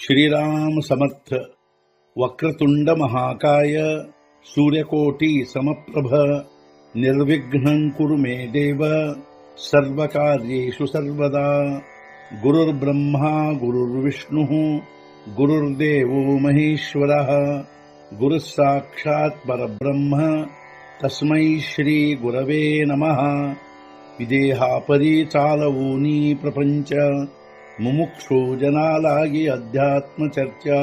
श्रीराम समर्थ। वक्रतुंड महाकाय सूर्यकोटि समप्रभ निर्विघ्नं कुरु मे देव सर्वकार्येषु सर्वदा। गुरुर्ब्रह्मा गुरुर्विष्णुः गुरुर्देवो महेश्वरः गुरुः साक्षात् परब्रह्म तस्मै श्री गुरवे नमः। विदेहापरी चालवूनी प्रपंच मुमुक्षो जनालागी अध्यात्म चर्चा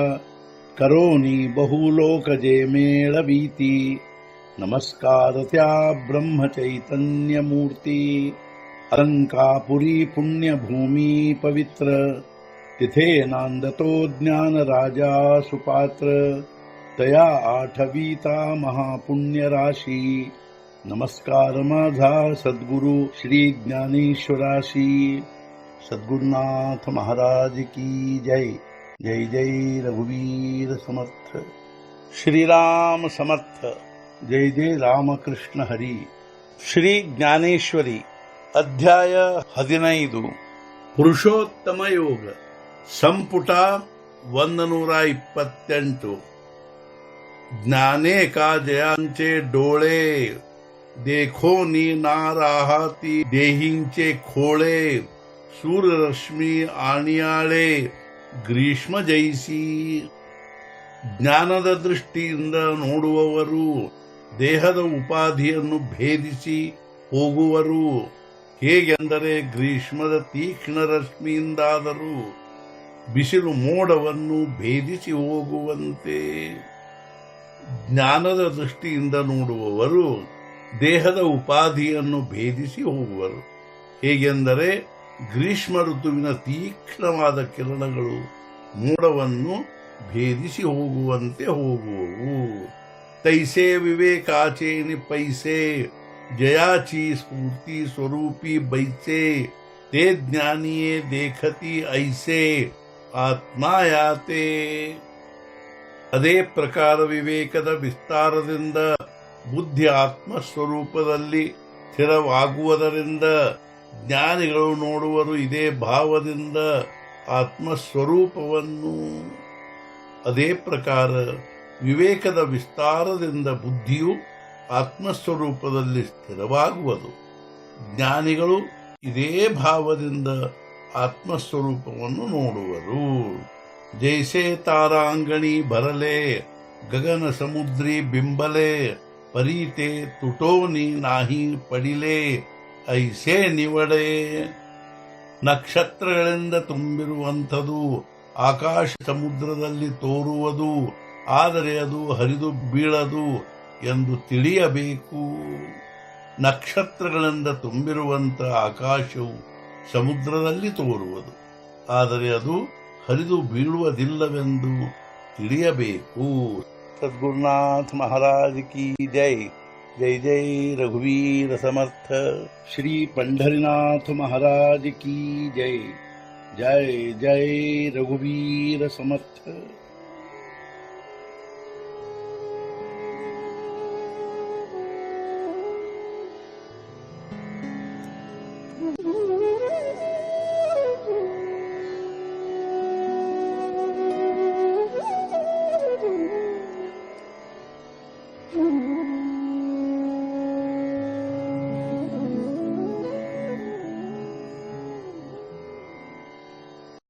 करोनी बहुलोकजे मेळवीती। नमस्कार त्या ब्रह्म चैतन्य मूर्ती अलंकापुरी पुण्यभूमी पवित्र तिथे नांदतो ज्ञान राजा सुपात्र तया आठवीता महापुण्य राशी। नमस्कार माझा सद्गुरु श्री ज्ञानेश्वराशी। सद्गुरुनाथ महाराज की जय। जय जय रघुवीर समर्थ। श्रीराम समर्थ। जय जय रामकृष्ण हरी। ಶ್ರೀ ಜ್ಞಾನೇಶ್ವರಿ ಅಧ್ಯಾಯ 15 ಪುರುಷೋತ್ತಮ ಯೋಗ ಸಂಪುಟ 128। ज्ञाने का जयांचे डोळे देखोनी ना राहती देहींचे खोळे। सूर्यरश्मी आಣಿಯಾಳೆ ಗ್ರೀಷ್ಮ ಜೈಸಿ। ಜ್ಞಾನದ ದೃಷ್ಟಿಯಿಂದ ನೋಡುವವರು ದೇಹದ ಉಪಾಧಿಯನ್ನು ಭೇದಿಸಿ ಹೋಗುವರು। ಹೇಗೆಂದರೆ ಗ್ರೀಷ್ಮದ ತೀಕ್ಷ್ಣ ರಶ್ಮಿಯಿಂದಾದರೂ ಬಿಸಿಲು ಮೋಡವನ್ನು ಭೇದಿಸಿ ಹೋಗುವಂತೆ ಜ್ಞಾನದ ದೃಷ್ಟಿಯಿಂದ ನೋಡುವವರು ದೇಹದ ಉಪಾಧಿಯನ್ನು ಭೇದಿಸಿ ಹೋಗುವರು। ಹೇಗೆಂದರೆ ಗ್ರೀಷ್ಮ ಋತುವಿನ ತೀಕ್ಷ್ಣವಾದ ಕಿರಣಗಳು ಮೋಡವನ್ನು ಭೇದಿಸಿ ಹೋಗುವಂತೆ ಹೋಗುವವು। ತೈಸೆ ವಿವೇಕಾಚೇನಿ ಪೈಸೆ ಜಯಾಚಿ ಸ್ಫೂರ್ತಿ ಸ್ವರೂಪಿ ಬೈಸೆ ತೇ ಜ್ಞಾನಿಯೇ ದೇಖತಿ ಐಸೆ ಆತ್ಮಾಯಾತೆ। ಅದೇ ಪ್ರಕಾರ ವಿವೇಕದ ವಿಸ್ತಾರದಿಂದ ಬುದ್ಧಿ ಆತ್ಮಸ್ವರೂಪದಲ್ಲಿ ಸ್ಥಿರವಾಗುವುದರಿಂದ ಜ್ಞಾನಿಗಳು ನೋಡುವರು ಇದೇ ಭಾವದಿಂದ ಆತ್ಮಸ್ವರೂಪವನ್ನು। ಅದೇ ಪ್ರಕಾರ ವಿವೇಕದ ವಿಸ್ತಾರದಿಂದ ಬುದ್ಧಿಯು ಆತ್ಮಸ್ವರೂಪದಲ್ಲಿ ಸ್ಥಿರವಾಗುವುದು। ಜ್ಞಾನಿಗಳು ಇದೇ ಭಾವದಿಂದ ಆತ್ಮಸ್ವರೂಪವನ್ನು ನೋಡುವರು। ಜೈಸೆ ತಾರಾಂಗಣಿ ಬರಲೆ ಗಗನ ಸಮುದ್ರಿ ಬಿಂಬಲೆ ಪರೀತೆ ತುಟೋನಿ ನಾಹಿ ಪಡಿಲೆ ಐಸೆ ನಿವಡೆ। ನಕ್ಷತ್ರಗಳಿಂದ ತುಂಬಿರುವಂಥದು ಆಕಾಶ ಸಮುದ್ರದಲ್ಲಿ ತೋರುವುದು, ಆದರೆ ಅದು ಹರಿದು ಬೀಳದು ಎಂದು ತಿಳಿಯಬೇಕು। ನಕ್ಷತ್ರಗಳಿಂದ ತುಂಬಿರುವಂಥ ಆಕಾಶವು ಸಮುದ್ರದಲ್ಲಿ ತೋರುವುದು, ಆದರೆ ಅದು ಹರಿದು ಬೀಳುವುದಿಲ್ಲವೆಂದು ತಿಳಿಯಬೇಕು। ಸದ್ಗುರುನಾಥ ಮಹಾರಾಜ್ ಕಿ ಜೈ। जय जय रघुवीर समर्थ। श्री पंढरीनाथ महाराज की जय। जय जय रघुवीर समर्थ।